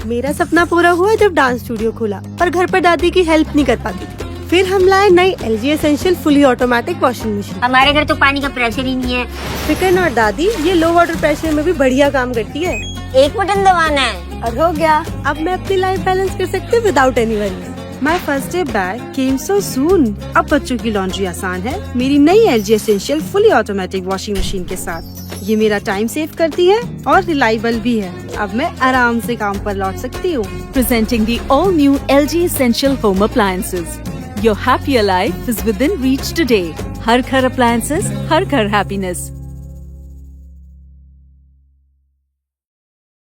मेरा सपना पूरा हुआ जब डांस स्टूडियो खोला, पर घर पर दादी की हेल्प नहीं कर पाती थी। फिर हम लाए नई LG essential fully automatic washing machine. हमारे घर तो पानी का प्रेशर ही नहीं है। फिकर नॉट दादी, ये लो वाटर प्रेशर में भी बढ़िया काम करती है। एक बटन दबाना है और हो गया, अब मैं अपनी लाइफ बैलेंस कर सकती हूँ without any worry. My first day bag came so soon. अब बच्चों की लॉन्ड्री आसान है मेरी नई LG essential fully automatic washing machine के साथ। ये मेरा टाइम सेव करती है और रिलायबल भी है। अब मैं आराम से काम पर लौट सकती हूँ। Presenting the all-new LG Essential Home Appliances. Your happier life is within reach today. हर घर appliances, हर घर happiness.